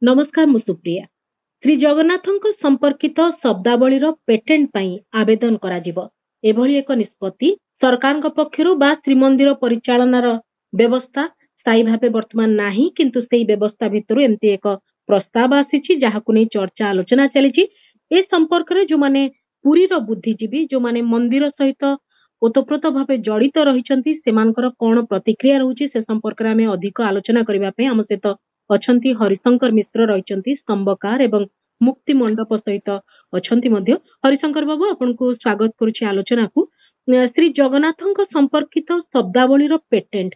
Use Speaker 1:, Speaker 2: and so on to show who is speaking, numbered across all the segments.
Speaker 1: नमस्कार मु सुप्रिया। श्री जगन्नाथଙ୍କ संपर्कित शब्दावलीर पेटेंट पई आवेदन कराजिबो एभली एक निष्पत्ति सरकारक पक्षरु बा श्रीमंदिर परिचालनार व्यवस्था स्थायी भावे वर्तमान नाही, किंतु सेही व्यवस्था भितरु एमती एक प्रस्ताव आसीछि जाहाकु नै चर्चा आलोचना चलीछि। ए संपर्क रे जो माने पुरीर बुद्धिजीवी जो माने मंदिर सहित ओतप्रोत भावे जड़ित रहिछंती सेमानकर कोन प्रतिक्रिया रहउछि से संपर्क रे हमें अधिक आलोचना करिबा पे हम सहित अछंती हरिशंकर मिश्र रहिछंती स्तंभकार एवं मुक्ति मंडप सहित अछंती मध्य। हरिशंकर बाबू आपनको स्वागत करूछि आलोचना को। श्री जगन्नाथଙ୍କ संपर्कित शब्दावलीर पेटेंट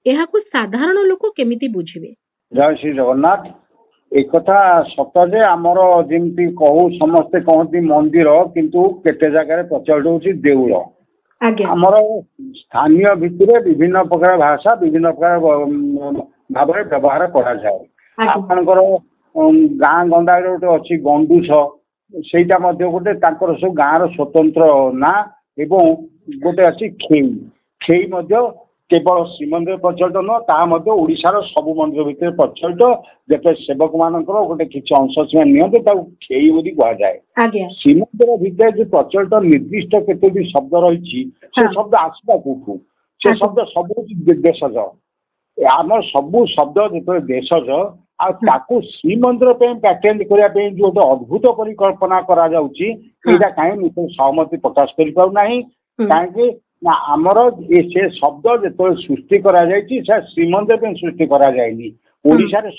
Speaker 1: एहाकु साधारण लोक केमिति बुझिबे?
Speaker 2: जय श्री जगन्नाथ। एक कथा सत जे आमर जेमती कहू समस्ते कहती मंदिर किंतु केते जगह प्रचलित होछि देउळ। आमर स्थानीय भितर विभिन्न प्रकार भाषा विभिन्न प्रकार भाव व्यवहार करा जाए। आपनकर गाँ गंडा गोटे अच्छी गंडूछ सेटा गोटे सब गाँव स्वतंत्र ना एवं गोटे अच्छी खेई खेई केवल श्रीमंदिर प्रचलित नुह ओडिशार सब मंदिर भितर प्रचलित जेते सेवक मानकर गोटे किसी अंश सीमा नियंते खेई बोली कहुए। श्रीमंदिर भितर जो प्रचलित निर्दिष्ट केतोटी शब्द रही से शब्द आसवा कौटू से शब्द सब देशज आम सबू शब्द जो देशज आकु श्रीमंदिर पैटेंट करने जो गोटे अद्भुत परिकल्पना करा कहीं सहमति प्रकाश कर पाना कहीं आमर से शब्द जो सृष्टि करा श्रीमंदिर सृष्टि करा ओडिशारे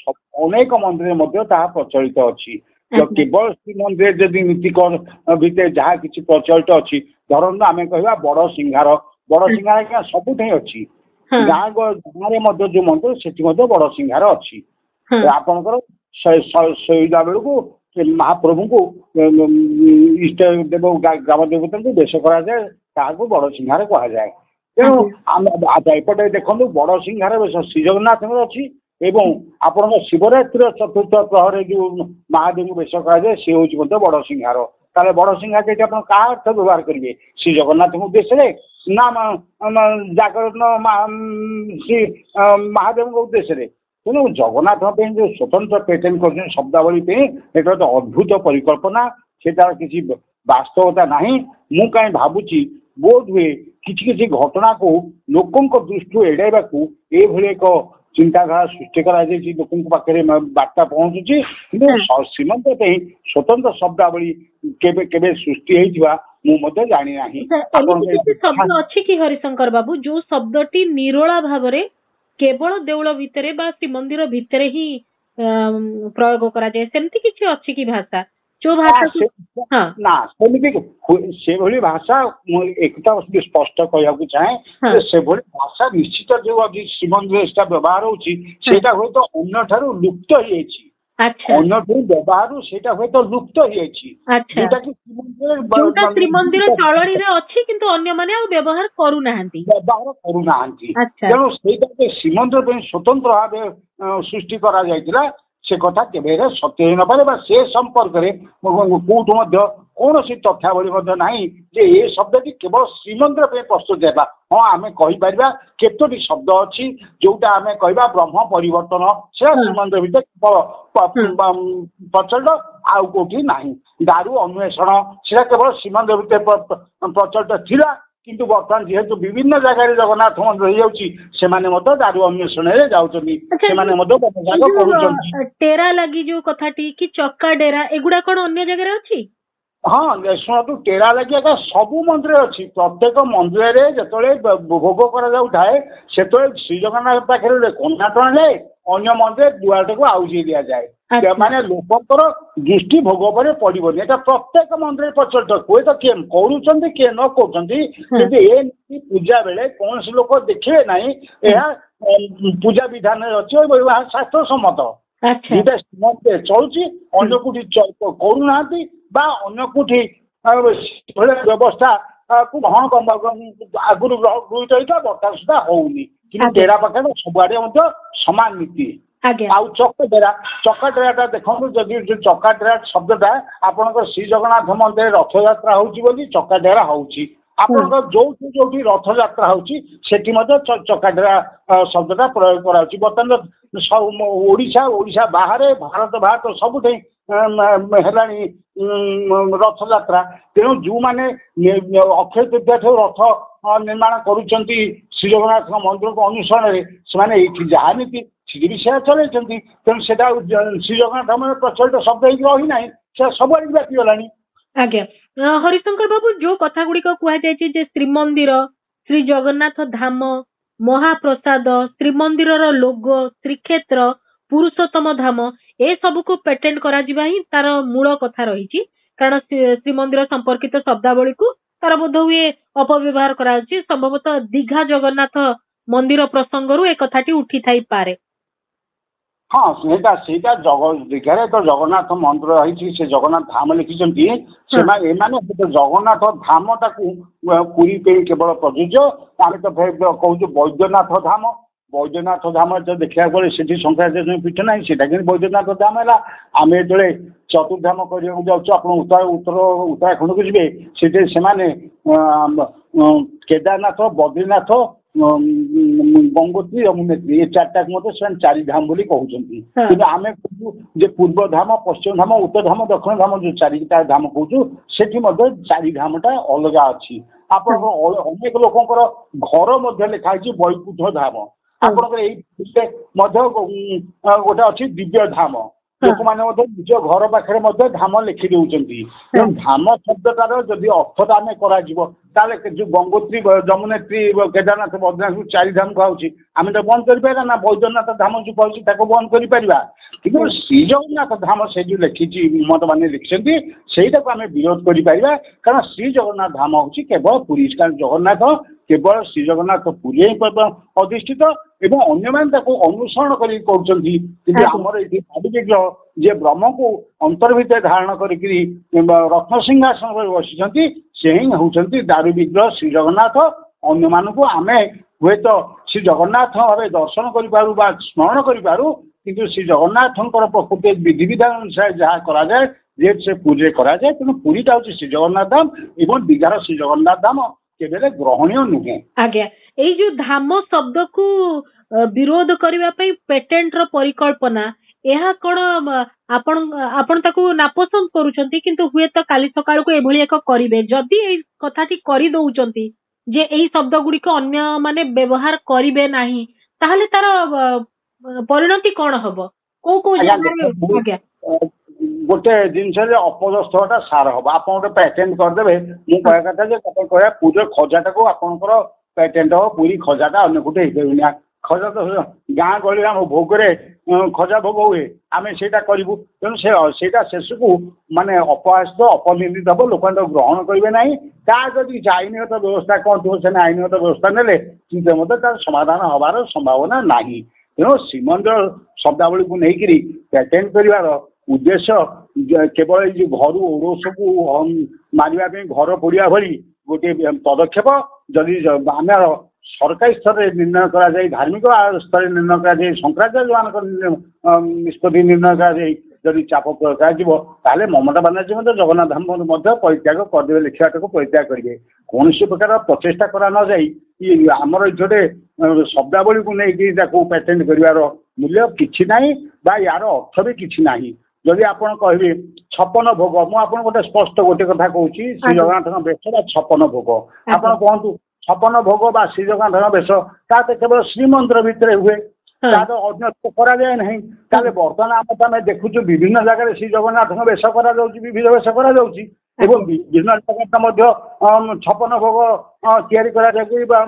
Speaker 2: अनेक मंदिर प्रचलित अच्छी तो केवल श्रीमंदिर जदि नीति भितर जहाँ किसी प्रचलित अच्छी धरन आम कह बड़ सिंहार सबुठ अच्छी गाँ गाँव जो मंदिर से बड़ सिंहार अच्छी आपणकर शहीदा बेलू महाप्रभु को इष्ट देव ग्राम देवता को बेश कराए बड़ सिंहार कहुए। तेणु एपटे देखो बड़ सिंहार बेश श्री जगन्नाथ अच्छी एवं आपण शिवरात्रि चतुर्थ प्रहर जो महादेव को बेश कराए सी हूँ बड़ सिंहार। ताले बड़ सिंहार ये आप क्या अर्थ व्यवहार करेंगे श्री जगन्नाथ उद्देश्य ना जागरण श्री महादेव उद्देश्य। तेणु जगन्नाथ जो स्वतंत्र पेटेंट कर शब्दावली एक अद्भुत परिकल्पना से किसी वास्तवता ना मु कहीं भावुची बोध हुए किसी घटना को लोकों दृष्टि एड़ाइबा एक चिंताधारा सृष्टि लोकों पाखे बार्ता पहुंचुची श्रीमंत स्वतंत्र शब्दावली केबे सृष्टि होता जानी ना।
Speaker 1: शब्द अच्छी कि हरिशंकर बाबू जो शब्दटी निरोला भाव केवल देउल भितर बा श्रीमंदिर भितर ही प्रयोग करा जाए सेमती किछि अछि कि भाषा जो भाषा
Speaker 2: ना से भली भाषा एकता स्पष्ट कहू चाहे से भली भाषा निश्चित जो श्रीमंदिर व्यवहार होछि सेटा होय तो अन्य ठारू लुप्त होई अछि। अन्य व्यवहार सेटा होय तो लुप्त होई अछि जेटा कि
Speaker 1: श्रीमंदिर चलनी रे अछि किंतु अन्य माने व्यवहार करू नाहंती
Speaker 2: तेणु सेटा श्रीमंदिर स्वतंत्र भाव सृष्टि करा जायतिला से कथा केबे सत्य न पारे से संपर्क में कौटू कौन सी तथ्यावली ना जे ये शब्द केवल श्रीमंदिर प्रस्तुत है। हाँ आम कहीपर केतोटी शब्द अच्छी जोटा आम कह ब्रह्म परिवर्तन से श्रीमंदिर भितर प्रचलित आउ कौटी ना दारू अन्वेषण से केवल श्रीमंदिर भितर प्रचलित थिला किंतु बर्तमान जेहेतु विभिन्न जगह जगन्नाथ मंदिर से दारू अन्वेषण
Speaker 1: टेरा लगी जो कथाटी कि चक्का डेरा एगुड़ा कौन अन्य जगह अच्छी?
Speaker 2: हाँ शुणु टेरा लगी सबू मंदिर अच्छी प्रत्येक मंदिर जो भोग कर श्री जगन्नाथ पाखे कन्या टणा जाए अन्य मंदिर दुआर को आउजी दि जाए माने लोकर दृष्टि भोग पर पड़ोनी एटा प्रत्येक मंदिर प्रचलित कोई तो किए करुँच किए न करें पूजा बेले कौन सी लोक देखिए ना पूजा विधान अच्छे शास्त्र सम्मत जोटा श्रीमंदिर चलुची अन्य कोठी करूना अन्य कोठी व्यवस्था आगुरी गृहित होता बर्तमान सुधा होनी कि डेरा पाखे सबुआड़े सामान नीति आउ चक्का डेरा देखो जदि चक्का डेरा शब्दटा आपंकर श्री जगन्नाथ मंदिर रथ यात्रा होची चक्का डेरा होची ଆପଣଙ୍କ ଯୋଉଠି ଯୋଉଠି ରଥଯାତ୍ରା ହଉଛି ସେଠି ମଧ୍ୟ ଚକାଡେରା ଶବ୍ଦଟା ପ୍ରୟୋଗ କରାଯାଉଛି। ବର୍ତ୍ତମାନ ଓଡିଶା ବାହାରେ ଭାରତ ସବୁଠି ହେଲାଣି ରଥଯାତ୍ରା। ତେଣୁ ଯୋଉମାନେ ଅକ୍ଷୟ ତୃତୀୟା ଠାରୁ ରଥ ନିର୍ମାଣ କରୁଛନ୍ତି ଶ୍ରୀ ଜଗନ୍ନାଥଙ୍କ ମନ୍ଦିରକୁ ଅନୁସରଣରେ, ସେମାନେ ଏଇଠି ଯାହା ନୀତି ସେଠି ବି ସେୟା ଚଳେଇଛନ୍ତି। ତେଣୁ ସେଟା ଶ୍ରୀ ଜଗନ୍ନାଥ ପ୍ରଚଳିତ ଶବ୍ଦ ହେଇକି ରହିନାହିଁ, ସେ ସବୁଆଡେ ବ୍ୟାପିଗଲାଣି।
Speaker 1: ଆଜ୍ଞା, ହରିଶଙ୍କର ବାବୁ, ଯୋଉ କଥା ଗୁଡିକ କୁହାଯାଇଛି ଯେ ଶ୍ରୀମନ୍ଦିର, ଶ୍ରୀ ଜଗନ୍ନାଥ ଧାମ, ମହାପ୍ରସାଦ, ଶ୍ରୀମନ୍ଦିରର ଲୋଗୋ, ଶ୍ରୀକ୍ଷେତ୍ର, ପୁରୁଷୋତ୍ତମ ଧାମ, ଏ ସବୁକୁ ପେଟେଣ୍ଟ କରାଯିବା ହିଁ ତାର ମୂଳ କଥା ରହିଛି। କାରଣ ଶ୍ରୀମନ୍ଦିର ସମ୍ପର୍କିତ ଶବ୍ଦାବଳୀକୁ ତାର ବୋଧ ହୁଏ ଅପବ୍ୟବହାର କରାଯାଉଛି। ସମ୍ଭବତଃ ଦୀଘା ଜଗନ୍ନାଥ ମନ୍ଦିର ପ୍ରସଙ୍ଗରୁ ଏ କଥାଟି ଉଠିଥାଇପାରେ।
Speaker 2: ହଁ, ସେଇଟା ଦୀଘାରେ ତ ଜଗନ୍ନାଥ ମନ୍ଦିର ରହିଛି, ସେ ଜଗନ୍ନାଥ ଧାମ ଲେଖିଛନ୍ତି। ଏମାନେ ଜଗନ୍ନାଥ ଧାମଟାକୁ ପୁରୀ ପାଇଁ କେବଳ ପ୍ରଯୁଜ୍ୟ। ଆମେ ତ କହୁଛୁ ବୈଦ୍ୟନାଥ ଧାମ। ବୈଦ୍ୟନାଥ ଧାମ ଦେଖିବାକୁ ଗଲେ ସେଠି ଶଙ୍କରାଚାର୍ଯ୍ୟ ପୀଠ ନାହିଁ, ସେଟା କିନ୍ତୁ ବୈଦ୍ୟନାଥ ଧାମ ହେଲା। ଆମେ ଯେତେବେଳେ ଚତୁର୍ଧାମ କରିବାକୁ ଯାଉଛୁ, ଆପଣ ଉତ୍ତରାଖଣ୍ଡକୁ ଯିବେ, ସେଠି ସେମାନେ କେଦାରନାଥ, ବଦ୍ରୀନାଥ, ଗଙ୍ଗୋତ୍ରୀ, ଯମୁନୋତ୍ରୀ, ଏ ଚାରିଟାକୁ ମଧ୍ୟ ସେମାନେ ଚାରି ଧାମ ବୋଲି କହୁଛନ୍ତି। କିନ୍ତୁ ଆମେ କହୁଛୁ ଯେ ପୂର୍ବ ଧାମ, ପଶ୍ଚିମ ଧାମ, ଉତ୍ତର ଧାମ, ଦକ୍ଷିଣ ଧାମ, ଯୋଉ ଚାରିଟା ଧାମ କହୁଛୁ, ସେଠି ମଧ୍ୟ ଚାରି ଧାମଟା ଅଲଗା ଅଛି। ଆପଣଙ୍କର ଅନେକ ଲୋକଙ୍କର ଘର ମଧ୍ୟ ଲେଖା ହେଇଛି ବୈକୁଣ୍ଠ ଧାମ। ଆପଣଙ୍କର ଏଇ ମଧ୍ୟ ଗୋଟେ ଅଛି ଦିବ୍ୟ ଧାମ। ଲୋକମାନେ ମଧ୍ୟ ନିଜ ଘର ପାଖରେ ମଧ୍ୟ ଧାମ ଲେଖି ଦଉଛନ୍ତି। ତେଣୁ ଧାମ ଶବ୍ଦଟାର ଯଦି ଅର୍ଥଟା ଆମେ କରାଯିବ, ତାହେଲେ ଯୋଉ ଗଙ୍ଗୋତ୍ରୀ, ଯମୁନୋତ୍ରୀ, କେଦାରନାଥ, ବଦ୍ରୀନାଥ ଚାରି ଧାମ କୁହାଉଛି, ଆମେ ତ ବନ୍ଦ କରିପାରିବା ନା? ବୈଦ୍ୟନାଥ ଧାମ ଯୋଉ କହୁଛି ତାକୁ ବନ୍ଦ କରିପାରିବା? କିନ୍ତୁ ଶ୍ରୀ ଜଗନ୍ନାଥ ଧାମ ସେ ଯୋଉ ଲେଖିଛି, ମତମାନେ ଲେଖିଛନ୍ତି, ସେଇଟାକୁ ଆମେ ବିରୋଧ କରିପାରିବା। କାରଣ ଶ୍ରୀ ଜଗନ୍ନାଥ ଧାମ ହଉଛି କେବଳ ପୁରୀ। କାରଣ ଜଗନ୍ନାଥ କେବଳ ଶ୍ରୀ ଜଗନ୍ନାଥ ପୁରୀ ଅଧିଷ୍ଠିତ ଏବଂ ଅନ୍ୟମାନେ ତାକୁ ଅନୁସରଣ କରି କରୁଛନ୍ତି। କିନ୍ତୁ ଆମର ଏଠି ଦାରୁବିଗ୍ରହ ଯିଏ ବ୍ରହ୍ମକୁ ଅନ୍ତର ଭିତରେ ଧାରଣ କରିକିରି ରତ୍ନସିଂହାସନରେ ବସିଛନ୍ତି, ସେ ହିଁ ହେଉଛନ୍ତି ଦାରୁବିଗ୍ରହ ଶ୍ରୀ ଜଗନ୍ନାଥ। ଅନ୍ୟମାନଙ୍କୁ ଆମେ ହୁଏତ ଶ୍ରୀ ଜଗନ୍ନାଥ ଭାବେ ଦର୍ଶନ କରିପାରୁ ବା ସ୍ମରଣ କରିପାରୁ, କିନ୍ତୁ ଶ୍ରୀ ଜଗନ୍ନାଥଙ୍କର ପ୍ରକୃତି ବିଧିବିଧାନ ଅନୁସାରେ ଯାହା କରାଯାଏ, ଯେହେତୁ ସେ ପୁରୀରେ କରାଯାଏ, ତେଣୁ ପୁରୀଟା ହଉଛି ଶ୍ରୀ ଜଗନ୍ନାଥ ଧାମ ଏବଂ ଦୀଘାର ଶ୍ରୀ ଜଗନ୍ନାଥ ଧାମ କେବେ ଗ୍ରହଣୀୟ ନୁହେଁ।
Speaker 1: ଆଜ୍ଞା, ଏଇ ଯୋଉ ଧାମ ଶବ୍ଦକୁ ବିରୋଧ କରିବା ପାଇଁ ପେଟେଣ୍ଟର ପରିକଳ୍ପନା, ଏହା କଣ ଆପଣ ତାକୁ ନାପସନ୍ଦ କରୁଛନ୍ତି? କିନ୍ତୁ ହୁଏତ କାଲି ସକାଳକୁ ଏଭଳି ଏକ କରିବେ, ଯଦି ଏଇ କଥାଟି କରିଦଉଛନ୍ତି ଯେ ଏଇ ଶବ୍ଦ ଗୁଡିକ ଅନ୍ୟ ମାନେ ବ୍ୟବହାର କରିବେ ନାହିଁ, ତାହେଲେ ତାର ପରିଣତି କଣ ହବ? କୋଉ
Speaker 2: ଆଜ୍ଞା, ଗୋଟେ ଜିନିଷରେ ଅପଦସ୍ଥଟା ସାର ହବ। ଆପଣ ଗୋଟେ ପେଟେଣ୍ଟ କରିଦେବେ, ମୁଁ କହିବା କଥା ଯେ କହିବା ପୁରୀର ଖଜାଟାକୁ ଆପଣଙ୍କର ପେଟେଣ୍ଟ ହବ, ପୁରୀ ଖଜାଟା ଅନ୍ୟ କୋଉଠି ହେଇପାରିବନି। ଖଜା ତ ଗାଁ ଗହଳିରେ ଆମ ଭୋଗରେ ଖଜା ଭୋଗ ହୁଏ, ଆମେ ସେଇଟା କରିବୁ। ତେଣୁ ସେଇଟା ଶେଷକୁ ମାନେ ଅପହାସିତ, ଅପନିନ୍ଦିତ ହବ, ଲୋକମାନେ ତାକୁ ଗ୍ରହଣ କରିବେ ନାହିଁ। ତା ଯଦି କିଛି ଆଇନଗତ ବ୍ୟବସ୍ଥା କଣ ଥିବ, ସେ ଆଇନଗତ ବ୍ୟବସ୍ଥା ନେଲେ କିନ୍ତୁ ମଧ୍ୟ ତାର ସମାଧାନ ହବାର ସମ୍ଭାବନା ନାହିଁ। ତେଣୁ ଶ୍ରୀମନ୍ଦିର ଶବ୍ଦାବଳୀକୁ ନେଇକିରି ପେଟେଣ୍ଟ କରିବାର ଉଦ୍ଦେଶ୍ୟ କେବଳ ଏଇ ଯୋଉ ଘରୁ ଔରସକୁ ମାରିବା ପାଇଁ ଘର ପୋଡିବା ଭଳି ଗୋଟିଏ ପଦକ୍ଷେପ ଯଦି ଆମର ସରକାରୀ ସ୍ତରରେ ନିର୍ଣ୍ଣୟ କରାଯାଇ, ଧାର୍ମିକ ସ୍ତରରେ ନିର୍ଣ୍ଣୟ କରାଯାଇ, ଶଙ୍କରାଚାର୍ଯ୍ୟମାନଙ୍କ ନିଷ୍ପତ୍ତି ନିର୍ଣ୍ଣୟ କରାଯାଇ ଯଦି ଚାପ ପ୍ରୟୋଗ କରାଯିବ, ତାହେଲେ ମମତା ବାନାର୍ଜୀ ମଧ୍ୟ ଜଗନ୍ନାଥ ଧାମ ମଧ୍ୟ ପରିତ୍ୟାଗ କରିଦେବେ, ଲେଖିବାଟାକୁ ପରିତ୍ୟାଗ କରିବେ। କୌଣସି ପ୍ରକାର ପ୍ରଚେଷ୍ଟା କରା ନ ଯାଇ ଆମର ଏଠି ଗୋଟେ ଶବ୍ଦାବଳୀକୁ ନେଇକି ତାକୁ ପେଟେଣ୍ଟ କରିବାର ମୂଲ୍ୟ କିଛି ନାହିଁ ବା ୟାର ଅର୍ଥ ବି କିଛି ନାହିଁ। ଯଦି ଆପଣ କହିବେ 56 ଭୋଗ, ମୁଁ ଆପଣଙ୍କୁ ଗୋଟେ ସ୍ପଷ୍ଟ ଗୋଟେ କଥା କହୁଛି, ଶ୍ରୀ ଜଗନ୍ନାଥଙ୍କ ବେଶ ବା 56 ଭୋଗ। ଆପଣ କୁହନ୍ତୁ 56 ଭୋଗ ବା ଶ୍ରୀ ଜଗନ୍ନାଥଙ୍କ ବେଶ ତା ତ କେବଳ ଶ୍ରୀମନ୍ଦିର ଭିତରେ ହୁଏ, ତା ତ ଅନ୍ୟତ୍ର କରାଯାଏ ନାହିଁ। ତାହେଲେ ବର୍ତ୍ତମାନ ଆମେ ଦେଖୁଛୁ ବିଭିନ୍ନ ଜାଗାରେ ଶ୍ରୀ ଜଗନ୍ନାଥଙ୍କ ବେଶ କରାଯାଉଛି, ବିବିଧ ବେଶ କରାଯାଉଛି ଏବଂ ବିଭିନ୍ନ ଜାଗାରେ ମଧ୍ୟ 56 ଭୋଗ ତିଆରି କରାଯାଉଛି ବା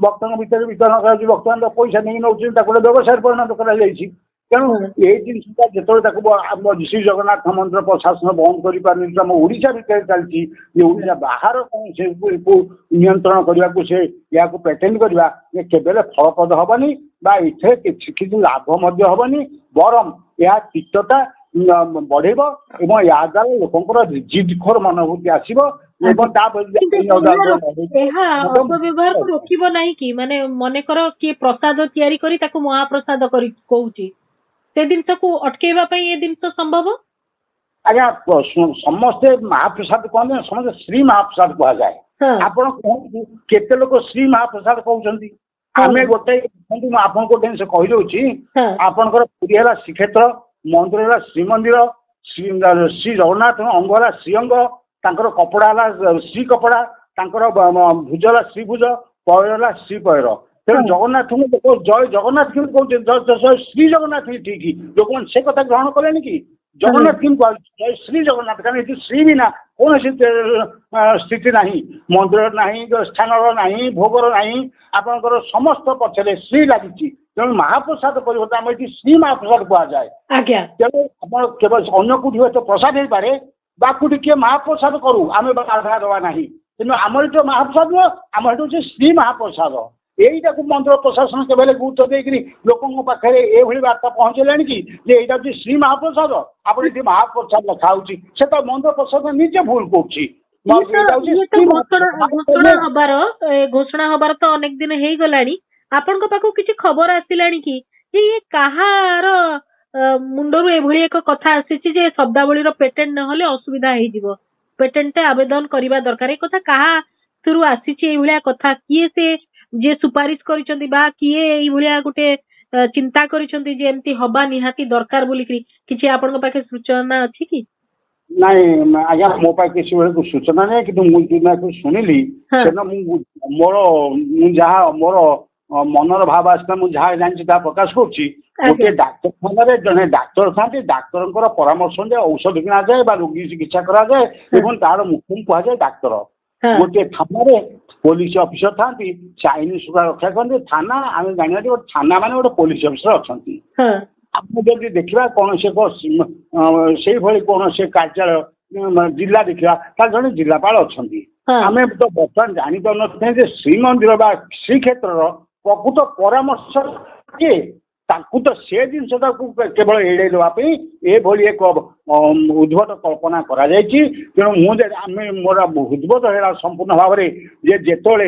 Speaker 2: ଭକ୍ତଙ୍କ ଭିତରେ ବିତରଣ କରାଯାଉଛି। ଭକ୍ତମାନେ ପଇସା ନେଇ ନେଉଛନ୍ତି, ତାକୁ ଗୋଟେ ବ୍ୟବସାୟରେ ପରିଣତ କରାଯାଇଛି। ତେଣୁ ଏଇ ଜିନିଷଟା ଯେତେବେଳେ ତାକୁ ଆମ ଶ୍ରୀ ଜଗନ୍ନାଥ ମନ୍ଦିର ପ୍ରଶାସନ ବନ୍ଦ କରିପାରୁନି, ଆମ ଓଡ଼ିଶା ଭିତରେ ଚାଲିଛି ଯେ ଓଡ଼ିଶା ବାହାର ସେକୁ ନିୟନ୍ତ୍ରଣ କରିବାକୁ ସେ ଏହାକୁ ପେଟେଣ୍ଟ କରିବା କେବେ ଫଳପ୍ରଦ ହବନି ବା ଏଥିରେ କିଛି ଲାଭ ମଧ୍ୟ ହବନି, ବରଂ ଏହା ତିକ୍ତତା ବଢେଇବ ଏବଂ ଏହା ଦ୍ୱାରା ଲୋକଙ୍କର ଜିଦଖୋର ମନୋଭୂତି ଆସିବ ଏବଂ
Speaker 1: ଏହା ଅପବ୍ୟବହାରକୁ ରୋକିବ ନାହିଁ କି? ମାନେ ମନେକର କିଏ ପ୍ରସାଦ ତିଆରି କରି ତାକୁ ମହାପ୍ରସାଦ କରି କହୁଛି, ସେ ଜିନିଷକୁ ଅଟକେଇବା ପାଇଁ ଏ ଜିନିଷ ସମ୍ଭବ?
Speaker 2: ଆଜ୍ଞା, ସମସ୍ତେ ମହାପ୍ରସାଦ କହନ୍ତି, ସମସ୍ତେ ଶ୍ରୀ ମହାପ୍ରସାଦ କୁହାଯାଏ। ଆପଣ କୁହନ୍ତୁ କେତେ ଲୋକ ଶ୍ରୀ ମହାପ୍ରସାଦ କହୁଛନ୍ତି? ଆମେ ଗୋଟେ ମୁଁ ଆପଣଙ୍କୁ ଗୋଟେ ଜିନିଷ କହିଦଉଛି, ଆପଣଙ୍କର ପୁରୀ ହେଲା ଶ୍ରୀକ୍ଷେତ୍ର, ମନ୍ଦିର ହେଲା ଶ୍ରୀମନ୍ଦିର, ଶ୍ରୀ ଜଗନ୍ନାଥଙ୍କ ଅଙ୍ଗ ହେଲା ଶ୍ରୀଅଙ୍ଗ, ତାଙ୍କର କପଡା ହେଲା ଶ୍ରୀ କପଡା, ତାଙ୍କର ଭୁଜ ହେଲା ଶ୍ରୀଭୁଜ, ପୟର ହେଲା ଶ୍ରୀ ପୟର। ତେଣୁ ଜଗନ୍ନାଥଙ୍କୁ ଲୋକ ଜୟ ଜଗନ୍ନାଥ କେମିତି କହୁଛନ୍ତି? ଶ୍ରୀ ଜଗନ୍ନାଥ ହିଁ ଠିକ। ଲୋକମାନେ ସେ କଥା ଗ୍ରହଣ କଲେଣି କି? ଜଗନ୍ନାଥ କେମିତି ଜୟ ଶ୍ରୀ ଜଗନ୍ନାଥ? କାରଣ ଏଠି ଶ୍ରୀ ବିନା କୌଣସି ସ୍ଥିତି ନାହିଁ, ମନ୍ଦିର ନାହିଁ, ସ୍ଥାନର ନାହିଁ, ଭୋଗର ନାହିଁ, ଆପଣଙ୍କର ସମସ୍ତ ପଛରେ ଶ୍ରୀ ଲାଗିଛି। ତେଣୁ ମହାପ୍ରସାଦ ପରିବର୍ତ୍ତେ ଆମେ ଏଠି ଶ୍ରୀ ମହାପ୍ରସାଦ କୁହାଯାଏ। ତେଣୁ ଆପଣ କେବଳ ଅନ୍ୟ କୋଉଠି ହୁଏତ ପ୍ରସାଦ ହେଇପାରେ, ବା କୋଉଠି କିଏ ମହାପ୍ରସାଦ କରୁ, ଆମେ ବାଧା ଦେବା ନାହିଁ, କିନ୍ତୁ ଆମର ଏଠି ମହାପ୍ରସାଦ ନୁହଁ, ଆମର ଏଠି ହଉଛି ଶ୍ରୀ ମହାପ୍ରସାଦ। এইটাକୁ ମନ୍ଦିର ପ୍ରଶାସନ କେବେ ହେଲେ ଗୁରୁତ୍ୱ ଦେଇକରି ଲୋକଙ୍କ ପାଖରେ ଏଭଳି ବାର୍ତ୍ତା ପହଞ୍ଚେଇଲାଣି କି ଯେ ଏଇଟା ହଉଛି ଶ୍ରୀ ମହାପ୍ରସାଦ, ଆପଣ ଏଠି ମହାପ୍ରସାଦ ଲେଖା ହଉଛି? ସେ ତ ମନ୍ଦିର ପ୍ରଶାସନ ନିଜେ ଭୁଲ କରୁଛି।
Speaker 1: ଘୋଷଣା ହବାର ତ ଅନେକ ଦିନ ହେଇଗଲାଣି, ଆପଣଙ୍କ ପାଖକୁ କିଛି ଖବର ଆସିଲାଣି କି ଇଏ କାହାର ମୁଣ୍ଡରୁ ଏଭଳି ଏକ କଥା ଆସିଛି ଯେ ଶବ୍ଦାବଳୀର ପେଟେଣ୍ଟ ନହେଲେ ଅସୁବିଧା ହେଇଯିବ, ପେଟେଣ୍ଟ ଆବେଦନ କରିବା ଦରକାର? ଏ କଥା କାହା ଥିରୁ ଆସିଛି ଏଇଭଳିଆ କଥା? କିଏ ସେ ଯିଏ ସୁପାରିଶ କରିଛନ୍ତି ବା କିଏ ଏଇଭଳିଆ ଗୋଟେ ଚିନ୍ତା କରିଛନ୍ତି ଯେ ଏମିତି ହବା ନିହାତି ଦରକାର ବୋଲିକି? କିଛି ଆପଣଙ୍କ ପାଖେ ସୂଚନା ଅଛି କି?
Speaker 2: ନାଇଁ ଆଜ୍ଞା, ମୋ ପାଖେ କିଛି ବେଳକୁ ସୂଚନା ନାହିଁ, କିନ୍ତୁ ମୁଁ ଯୋଉଟାକୁ ଶୁଣିଲି ସେଦିନ ମୁଁ ଯାହା ମୋର ମନର ଭାବ ଆସିଲା, ମୁଁ ଯାହା ଜାଣିଛି ତାହା ପ୍ରକାଶ କରୁଛି। ଗୋଟେ ଡାକ୍ତରଖାନାରେ ଜଣେ ଡାକ୍ତର ଥାନ୍ତି, ଡାକ୍ତରଙ୍କର ପରାମର୍ଶ ଅନୁଯାୟୀ ଔଷଧ କିଣାଯାଏ ବା ରୋଗୀ ଚିକିତ୍ସା କରାଯାଏ ଏବଂ ତାର ମୁଖ୍ୟ କୁହାଯାଏ ଡାକ୍ତର। ଗୋଟିଏ ଥାନାରେ ପୋଲିସ ଅଫିସର ଥାନ୍ତି, ସେ ଆଇନ ଶୃଙ୍ଖଳା ରକ୍ଷା କରନ୍ତି। ଥାନା ଆମେ ଜାଣିବା ଗୋଟେ ଥାନା ମାନେ ଗୋଟେ ପୋଲିସ ଅଫିସର ଅଛନ୍ତି। ଆମେ ଯଦି ଦେଖିବା କୌଣସି ଏକ ସେଇଭଳି କୌଣସି କାର୍ଯ୍ୟାଳୟ ଜିଲ୍ଲା ଦେଖିବା, ତାହେଲେ ଜଣେ ଜିଲ୍ଲାପାଳ ଅଛନ୍ତି। ଆମେ ତ ବର୍ତ୍ତମାନ ଜାଣିପାରୁନଥିଲେ ଯେ ଶ୍ରୀମନ୍ଦିର ବା ଶ୍ରୀକ୍ଷେତ୍ରର ପ୍ରକୃତ ପରାମର୍ଶ କିଏ? ତାଙ୍କୁ ତ ସେ ଜିନିଷଟାକୁ କେବଳ ଏଡେଇ ଦେବା ପାଇଁ ଏଭଳି ଏକ ଉଦ୍ଭଟ କଳ୍ପନା କରାଯାଇଛି। ତେଣୁ ଆମେ ମୋର ଉଦ୍ଭଟ ହେଲା ସମ୍ପୂର୍ଣ୍ଣ ଭାବରେ ଯେ ଯେତେବେଳେ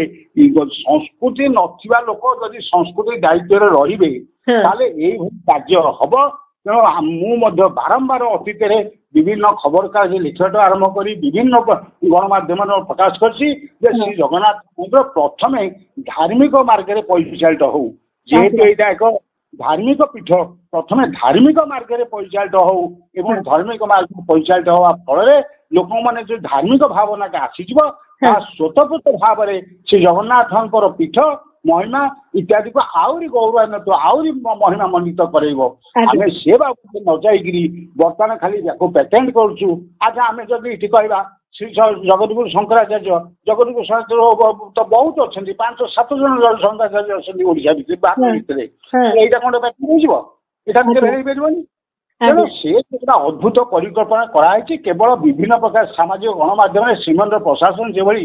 Speaker 2: ସଂସ୍କୃତି ନଥିବା ଲୋକ ଯଦି ସଂସ୍କୃତି ଦାୟିତ୍ୱରେ ରହିବେ ତାହେଲେ ଏଇଭଳି କାର୍ଯ୍ୟ ହବ। ତେଣୁ ମୁଁ ମଧ୍ୟ ବାରମ୍ବାର ଅତୀତରେ ବିଭିନ୍ନ ଖବରକାଗଜ ଲେଖିବାଠୁ ଆରମ୍ଭ କରି ବିଭିନ୍ନ ଗଣମାଧ୍ୟମରେ ପ୍ରକାଶ କରିଛି ଯେ ଶ୍ରୀ ଜଗନ୍ନାଥ ମନ୍ଦିର ପ୍ରଥମେ ଧାର୍ମିକ ମାର୍ଗରେ ପରିଚାଳିତ ହଉ। ଯେହେତୁ ଏଇଟା ଏକ ଧାର୍ମିକ ପୀଠ, ପ୍ରଥମେ ଧାର୍ମିକ ମାର୍ଗରେ ପରିଚାଳିତ ହଉ ଏବଂ ଧାର୍ମିକ ମାର୍ଗରେ ପରିଚାଳିତ ହେବା ଫଳରେ ଲୋକମାନେ ଯୋଉ ଧାର୍ମିକ ଭାବନାଟା ଆସିଯିବ, ତାହା ସ୍ୱତଃପୃତ ଭାବରେ ଶ୍ରୀ ଜଗନ୍ନାଥଙ୍କର ପୀଠ ମହିମା ଇତ୍ୟାଦିକୁ ଆହୁରି ଗୌରବାନ୍ୱିତ, ଆହୁରି ମହିମା ମଣ୍ଡିତ କରାଇବ। ଆମେ ସେ ବାବଦରେ ନ ଯାଇକିରି ବର୍ତ୍ତମାନ ଖାଲି ତାକୁ ପେଟେଣ୍ଟ କରୁଛୁ। ଆଚ୍ଛା, ଆମେ ଯଦି ଏଠି କହିବା ଶ୍ରୀ ଜଗତଗୁରୁ ଶଙ୍କରାଚାର୍ଯ୍ୟ, ଜଗତଗୁରୁ ଶଙ୍କରାଚାର୍ଯ୍ୟ ତ ବହୁତ ଅଛନ୍ତି, 5-7 ଜଣ ଶଙ୍କରାଚାର୍ଯ୍ୟ ଅଛନ୍ତି ଓଡ଼ିଶା ଭିତରେ, ଭାରତ ଭିତରେ। ଏଇଟା କ'ଣ ପେଟେଣ୍ଟ ହେଇଯିବ? ଏଇଟା କେବେ ହେଇପାରିବନି। ତେଣୁ ସେ ଗୋଟେ ଅଦ୍ଭୁତ ପରିକଳ୍ପନା କରାହେଇଛି। କେବଳ ବିଭିନ୍ନ ପ୍ରକାର ସାମାଜିକ ଗଣମାଧ୍ୟମରେ ଶ୍ରୀମନ୍ଦିର ପ୍ରଶାସନ ଯେଭଳି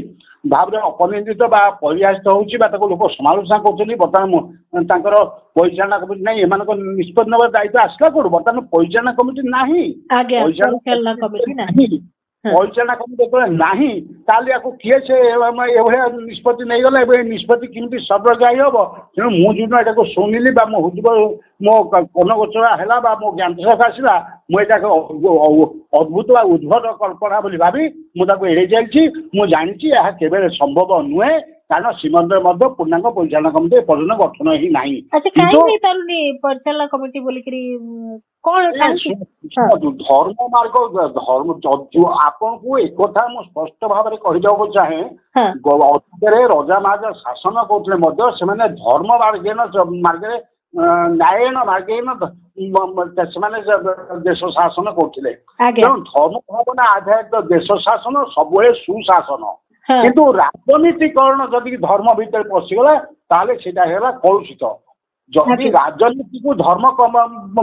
Speaker 2: ଭାବରେ ଅପନିନ୍ଦିତ ବା ପରିହାସିତ ହଉଛି ବା ତାକୁ ଲୋକ ସମାଲୋଚନା କରୁଛନ୍ତି, ବର୍ତ୍ତମାନ ତାଙ୍କର ପରିଚାଳନା କମିଟି ନାହିଁ, ଏମାନଙ୍କ ନିଷ୍ପତ୍ତି ନେବାର ଦାୟିତ୍ୱ ଆସିଲା କୋଉଠୁ? ବର୍ତ୍ତମାନ ପରିଚାଳନା କମିଟି ନାହିଁ। ପରିଚାଳନା କମିଟି ଯେତେବେଳେ ନାହିଁ ତାହେଲେ ୟାକୁ କିଏ ସେ ଏଭଳିଆ ନିଷ୍ପତ୍ତି ନେଇଗଲା, ଏବେ ନିଷ୍ପତ୍ତି କେମିତି ସର୍ବଗ୍ରାହୀ ହବ? ତେଣୁ ମୁଁ ଯୋଉଦିନ ଏଟାକୁ ଶୁଣିଲି ବା ମୋ କର୍ଣ୍ଣଗୋଚର ହେଲା ବା ମୋ ଜ୍ଞାନସାକୁ ଆସିଲା, ମୁଁ ଏଇଟା ଅଦ୍ଭୁତ ବା ଉଦ୍ଭଟ କଳ୍ପନା ବୋଲି ଭାବି ମୁଁ ତାକୁ ଏଡ଼େଇ ଯାଇଛି। ମୁଁ ଜାଣିଛି ଏହା କେବେ ସମ୍ଭବ ନୁହେଁ, କାରଣ ଶ୍ରୀମନ୍ଦିର ମଧ୍ୟ ପୂର୍ଣ୍ଣାଙ୍ଗ ପରିଚାଳନା କମିଟି ଏପର୍ଯ୍ୟନ୍ତ ଗଠନ ହିଁ ନାହିଁ।
Speaker 1: ପରିଚାଳନା କମିଟି ବୋଲିକିରି
Speaker 2: ଧର୍ମ ମାର୍ଗ ଆପଣଙ୍କୁ ଏକଥା ମୁଁ ସ୍ପଷ୍ଟ ଭାବରେ କହିଦେବାକୁ ଚାହେଁ, ଅତୀତରେ ରଜା ମହାରାଜା ଶାସନ କରୁଥିଲେ ମଧ୍ୟ ସେମାନେ ଧର୍ମ ମାର୍ଗରେ ନ୍ୟାୟନ ମାର୍ଗେନ ସେମାନେ ଦେଶ ଶାସନ କରୁଥିଲେ। ତେଣୁ ଧର୍ମ ଭାବନା ଆଧାରିତ ଦେଶ ଶାସନ ସବୁବେଳେ ସୁଶାସନ। କିନ୍ତୁ ରାଜନୀତିକରଣ ଯଦି ଧର୍ମ ଭିତରେ ପଶିଗଲା ତାହେଲେ ସେଇଟା ହେଲା କଳୁଷିତ। ଯଦି ରାଜନୀତିକୁ ଧର୍ମ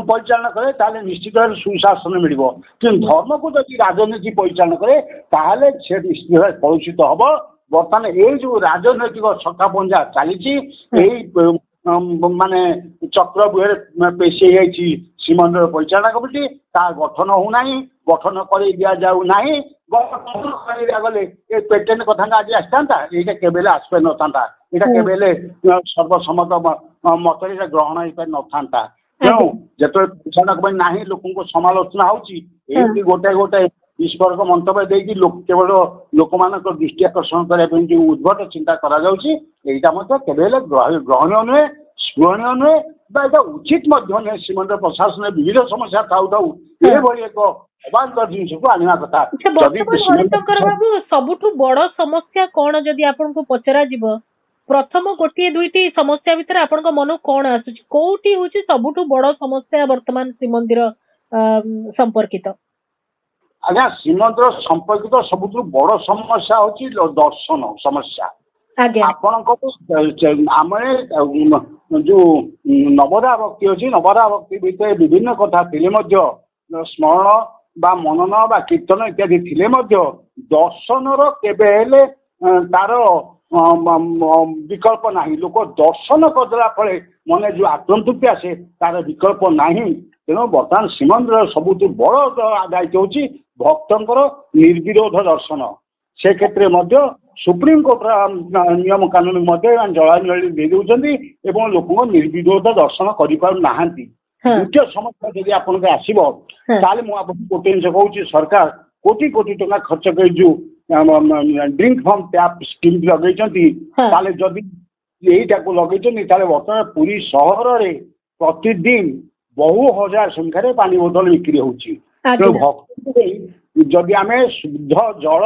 Speaker 2: ପରିଚାଳନା କରେ ତାହେଲେ ନିଶ୍ଚିତ ଭାବରେ ସୁଶାସନ ମିଳିବ, କିନ୍ତୁ ଧର୍ମକୁ ଯଦି ରାଜନୀତି ପରିଚାଳନା କରେ ତାହେଲେ ସେ ନିଶ୍ଚିତ ଭାବରେ କଳୁଷିତ ହବ। ବର୍ତ୍ତମାନ ଏଇ ଯୋଉ ରାଜନୈତିକ ଛକା ପଞ୍ଜା ଚାଲିଛି, ଏଇ ମାନେ ଚକ୍ର ବୁହେରେ ପେଶି ହେଇଯାଇଛି ଶ୍ରୀମନ୍ଦିର ପରିଚାଳନା କମିଟି, ତାହା ଗଠନ ହଉନାହିଁ, ଗଠନ କରି ଦିଆଯାଉ ନାହିଁ। ଗଠନ କରି ଦିଆଗଲେ ଏ ପେଟେଣ୍ଟ କଥା ଆଜି ଆସିଥାନ୍ତା, ଏଇଟା କେବେ ହେଲେ ଆସିପାରିନଥାନ୍ତା, ଏଇଟା କେବେ ହେଲେ ସର୍ବସମ୍ମତ ମତରେ ଏଇଟା ଗ୍ରହଣ ହେଇପାରିନଥାନ୍ତା। ତେଣୁ ଯେତେବେଳେ ପରିଚାଳନା କମିଟି ନାହିଁ, ଲୋକଙ୍କୁ ସମାଲୋଚନା ହଉଛି, ଏମିତି ଗୋଟେ ବିସ୍ଫୋରକ ମନ୍ତବ୍ୟ ଦେଇକି କେବଳ ଲୋକମାନଙ୍କ ଦୃଷ୍ଟି ଆକର୍ଷଣ କରିବା ପାଇଁ ଯେଉଁ ଉଦ୍ଭଟ ଚିନ୍ତା କରାଯାଉଛି ଏଇଟା ମଧ୍ୟ କେବେ ହେଲେ ଗ୍ରହଣୀୟ ନୁହେଁ, ସ୍ମରଣୀୟ ନୁହେଁ ବା ଏଇଟା ଉଚିତ ମଧ୍ୟ ନୁହେଁ। ଶ୍ରୀମନ୍ଦିର ପ୍ରଶାସନରେ ବିବିଧ ସମସ୍ୟା ଥାଉ ଥାଉ ଏଭଳି ଏକ ଅବାନ୍ତର ଜିନିଷକୁ ଆଣିବା କଥା।
Speaker 1: ହରିଶଙ୍କର ବାବୁ, ସବୁଠୁ ବଡ ସମସ୍ୟା କଣ ଯଦି ଆପଣଙ୍କୁ ପଚରାଯିବ, ପ୍ରଥମ ଗୋଟିଏ ଦୁଇଟି ସମସ୍ୟା ଭିତରେ ଆପଣଙ୍କ ମନକୁ କଣ ଆସୁଛି? କୋଉଠି ହଉଛି ସବୁଠୁ ବଡ ସମସ୍ୟା ବର୍ତ୍ତମାନ ଶ୍ରୀମନ୍ଦିର ସମ୍ପର୍କିତ?
Speaker 2: ଆଜ୍ଞା, ଶ୍ରୀମନ୍ଦିର ସମ୍ପର୍କିତ ସବୁଠୁ ବଡ ସମସ୍ୟା ହଉଛି ଦର୍ଶନ ସମସ୍ୟା। ଆପଣଙ୍କ ଆମେ ଯୋଉ ନବଦା ଭକ୍ତି ଅଛି, ନବଦା ଭକ୍ତି ଭିତରେ ବିଭିନ୍ନ କଥା ଥିଲେ ମଧ୍ୟ, ସ୍ମରଣ ବା ମନନ ବା କୀର୍ତ୍ତନ ଇତ୍ୟାଦି ଥିଲେ ମଧ୍ୟ ଦର୍ଶନର କେବେ ହେଲେ ତାର ବିକଳ୍ପ ନାହିଁ। ଲୋକ ଦର୍ଶନ କରିଦେଲା ଫଳେ ମନେ ଯୋଉ ଆତ୍ମତୃପ୍ତି ଆସେ ତାର ବିକଳ୍ପ ନାହିଁ। ତେଣୁ ବର୍ତ୍ତମାନ ଶ୍ରୀମନ୍ଦିର ସବୁଠୁ ବଡ ଦାୟିତ୍ୱ ହଉଛି ଭକ୍ତଙ୍କର ନିର୍ବିରୋଧ ଦର୍ଶନ। ସେ କ୍ଷେତ୍ରରେ ମଧ୍ୟ ସୁପ୍ରିମକୋର୍ଟର ନିୟମ କାନୁନ ମଧ୍ୟ ଜଳାଞ୍ଜଳି ଦେଇ ଦେଉଛନ୍ତି ଏବଂ ଲୋକଙ୍କ ନିର୍ବିରୋଧ ଦର୍ଶନ କରିପାରୁନାହାନ୍ତି। ଦ୍ୱିତୀୟ ସମସ୍ୟା ଯଦି ଆପଣଙ୍କୁ ଆସିବ ତାହେଲେ ମୁଁ ଆପଣଙ୍କୁ ଗୋଟେ ଜିନିଷ କହୁଛି, ସରକାର କୋଟି କୋଟି ଟଙ୍କା ଖର୍ଚ୍ଚ କରି ଯୋଉ ଡ୍ରିଙ୍କ ଫ୍ରମ୍ ଟ୍ୟାପ୍ ସ୍କିମ୍ ଲଗେଇଛନ୍ତି, ତାହେଲେ ଯଦି ଏଇଟାକୁ ଲଗେଇଛନ୍ତି ତାହେଲେ ବର୍ତ୍ତମାନ ପୁରୀ ସହରରେ ପ୍ରତିଦିନ ବହୁ ହଜାର ସଂଖ୍ୟାରେ ପାଣି ବୋତଲ ବିକ୍ରି ହଉଛି। ତେଣୁ ଭକ୍ତଙ୍କୁ ଯଦି ଆମେ ଶୁଦ୍ଧ ଜଳ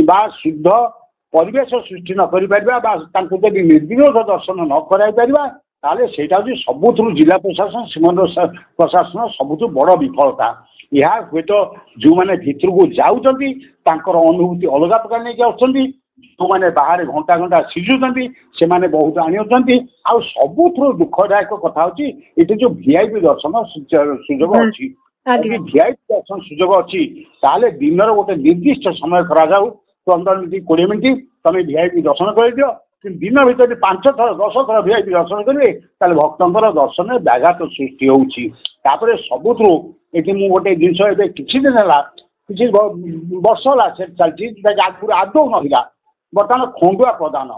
Speaker 2: ବା ଶୁଦ୍ଧ ପରିବେଶ ସୃଷ୍ଟି ନ କରିପାରିବା ବା ତାଙ୍କୁ ଯଦି ନିର୍ବିରୋଧ ଦର୍ଶନ ନ କରାଇ ପାରିବା ତାହେଲେ ସେଇଟା ହଉଛି ସବୁଥିରୁ ଜିଲ୍ଲା ପ୍ରଶାସନ, ଶ୍ରୀମନ୍ଦିର ପ୍ରଶାସନ ସବୁଠୁ ବଡ ବିଫଳତା। ଏହା ହୁଏତ ଯୋଉମାନେ ଭିତରକୁ ଯାଉଛନ୍ତି ତାଙ୍କର ଅନୁଭୂତି ଅଲଗା ପ୍ରକାର ନେଇକି ଆସୁଛନ୍ତି, ଯୋଉମାନେ ବାହାରେ ଘଣ୍ଟା ଘଣ୍ଟା ସିଝୁଛନ୍ତି ସେମାନେ ବହୁତ ଆଣିଛନ୍ତି। ଆଉ ସବୁଥିରୁ ଦୁଃଖଦାୟକ କଥା ହଉଛି ଏଠି ଯୋଉ ଭିଆଇପି ଦର୍ଶନ ସୁଯୋଗ ଅଛି। ଯଦି ଭିଆଇପି ଦର୍ଶନ ସୁଯୋଗ ଅଛି ତାହେଲେ ଦିନର ଗୋଟେ ନିର୍ଦ୍ଦିଷ୍ଟ ସମୟ କରାଯାଉ, 15 ମିନିଟ୍ 20 ମିନିଟ୍ ତମେ ଭିଆଇପି ଦର୍ଶନ କରିଦିଅ। କିନ୍ତୁ ଦିନ ଭିତରେ 5 ଥର 10 ଥର ଭିଆଇପି ଦର୍ଶନ କରିବେ ତାହେଲେ ଭକ୍ତଙ୍କର ଦର୍ଶନରେ ବ୍ୟାଘାତ ସୃଷ୍ଟି ହଉଛି। ତାପରେ ସବୁଥିରୁ ଏଠି ମୁଁ ଗୋଟେ ଜିନିଷ ଏବେ କିଛି ଦିନ ହେଲା, କିଛି ବର୍ଷ ହେଲା ସେ ଚାଲିଛି, ଆଗରୁ ଆଦୌ ନଥିଲା, ବର୍ତ୍ତମାନ ଖଣ୍ଡୁଆ ପ୍ରଦାନ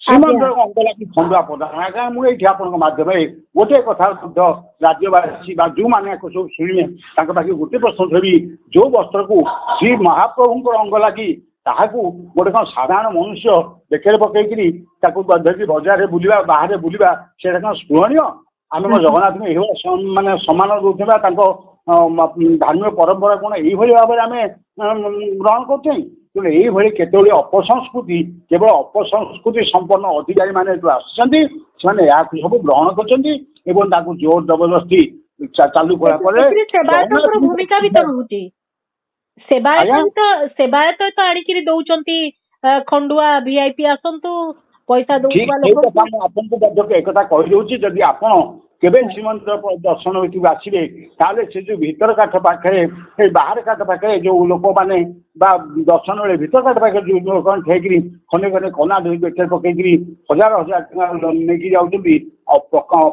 Speaker 2: ଶ୍ରୀମନ୍ଦିର ଅଙ୍ଗ ଲାଗି ଖଣ୍ଡୁଆ ପ୍ରଦାନ। ଆଜ୍ଞା, ମୁଁ ଏଇଠି ଆପଣଙ୍କ ମାଧ୍ୟମରେ ଗୋଟିଏ କଥା ମଧ୍ୟ ରାଜ୍ୟବାସୀ ବା ଯୋଉମାନେ ସବୁ ଶୁଣିବେ ତାଙ୍କ ପାଖରେ ଗୋଟେ ପ୍ରଶ୍ନ ଧରି, ଯୋଉ ବସ୍ତ୍ରକୁ ଶ୍ରୀ ମହାପ୍ରଭୁଙ୍କର ଅଙ୍ଗ ଲାଗି ତାହାକୁ ଗୋଟେ କଣ ସାଧାରଣ ମନୁଷ୍ୟ ବେକରେ ପକେଇକିରି ତାକୁ ଧରିକି ବଜାରରେ ବୁଲିବା, ବାହାରେ ବୁଲିବା, ସେଇଟା କଣ ସ୍ମରଣୀୟ? ଆମେ ମୋ ଜଗନ୍ନାଥଙ୍କୁ ଏଇଭଳି ମାନେ ସମ୍ମାନ ଦଉଥିବା, ତାଙ୍କ ଧାର୍ମିକ ପରମ୍ପରା କଣ ଏଇଭଳି ଭାବରେ ଆମେ ଗ୍ରହଣ କରୁଛେ? ତେଣୁ ଏଇଭଳି କେତେଗୁଡ଼ିଏ ଅପସଂସ୍କୃତି, କେବଳ ଅପସଂସ୍କୃତି ସମ୍ପନ୍ନ ଅଧିକାରୀ ମାନେ ଯୋଉ ଆସୁଛନ୍ତି ସେମାନେ ଏହାକୁ ସବୁ ଗ୍ରହଣ କରୁଛନ୍ତି ଏବଂ ତାକୁ ଜୋର ଜବରଦସ୍ତି ଚାଲୁ କଲା ପରେ
Speaker 1: ଭୂମିକା ବି ତ ରହୁଛି। ସେବାୟତ ତ ଆଣିକିରି ଦଉଛନ୍ତି ଖଣ୍ଡୁଆ, ଭିଆଇପି ଆସନ୍ତୁ ପଇସା ଦଉଥିବା ଲୋକ।
Speaker 2: ମୁଁ ଆପଣଙ୍କୁ ମଧ୍ୟ ଏକଥା କହିଦେଉଛି, ଯଦି ଆପଣ କେବେ ଶ୍ରୀମନ୍ଦିର ଦର୍ଶନ ଭିତରକୁ ଆସିବେ ତାହେଲେ ସେ ଯୋଉ ଭିତର କାଠ ପାଖରେ, ବାହାର କାଠ ପାଖରେ ଯୋଉ ଲୋକମାନେ ବା ଦର୍ଶନ ବେଳେ ଭିତର କାଠ ପାଖରେ ଯୋଉ ଲୋକମାନେ ଠେଇକିରି ଖଣ୍ଡେ ଖଣ୍ଡେ କନା ଧରି ବେକରେ ପକେଇକିରି ହଜାର ହଜାର ଟଙ୍କା ନେଇକି ଯାଉଛନ୍ତି,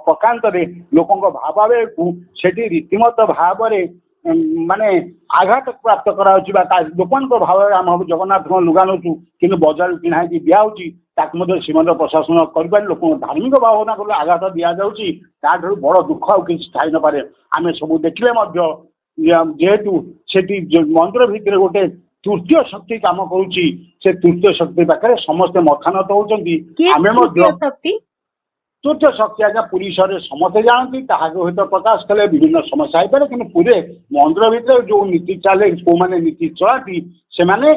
Speaker 2: ପ୍ରକାନ୍ତରେ ଲୋକଙ୍କ ଭାବାବେଗକୁ ସେଠି ରୀତିମତ ଭାବରେ ମାନେ ଆଘାତ ପ୍ରାପ୍ତ କରାଯାଉଛି ବା ଲୋକମାନଙ୍କ ଭାବରେ ଆମେ ଜଗନ୍ନାଥଙ୍କ ଲୁଗା ନେଉଛୁ କିନ୍ତୁ ବଜାରରୁ କିଣା ହେଇକି ଦିଆହେଉଛି, ତାକୁ ମଧ୍ୟ ଶ୍ରୀମନ୍ଦିର ପ୍ରଶାସନ କରିପାରି ଲୋକଙ୍କ ଧାର୍ମିକ ଭାବନା କଲେ ଆଘାତ ଦିଆଯାଉଛି। ତାଠାରୁ ବଡ଼ ଦୁଃଖ ଆଉ କିଛି ଥାଇ ନପାରେ। ଆମେ ସବୁ ଦେଖିଲେ ମଧ୍ୟ ଯେହେତୁ ସେଠି ମନ୍ଦିର ଭିତରେ ଗୋଟେ ତୃତୀୟ ଶକ୍ତି କାମ କରୁଛି, ସେ ତୃତୀୟ ଶକ୍ତି ପାଖରେ ସମସ୍ତେ ମଥାନତ ହଉଛନ୍ତି। ଆମେ ମଧ୍ୟ ତୃତୀୟ ଶକ୍ତି ଆଜ୍ଞା ପୁରୀ ସହରରେ ସମସ୍ତେ ଜାଣନ୍ତି, ତାହାକୁ ହୁଏତ ପ୍ରକାଶ କଲେ ବିଭିନ୍ନ ସମସ୍ୟା ହେଇପାରେ, କିନ୍ତୁ ପୁରୀରେ ମନ୍ଦିର ଭିତରେ ଯୋଉ ନୀତି ଚାଲେ, କୋଉମାନେ ନୀତି ଚଳାନ୍ତି ସେମାନେ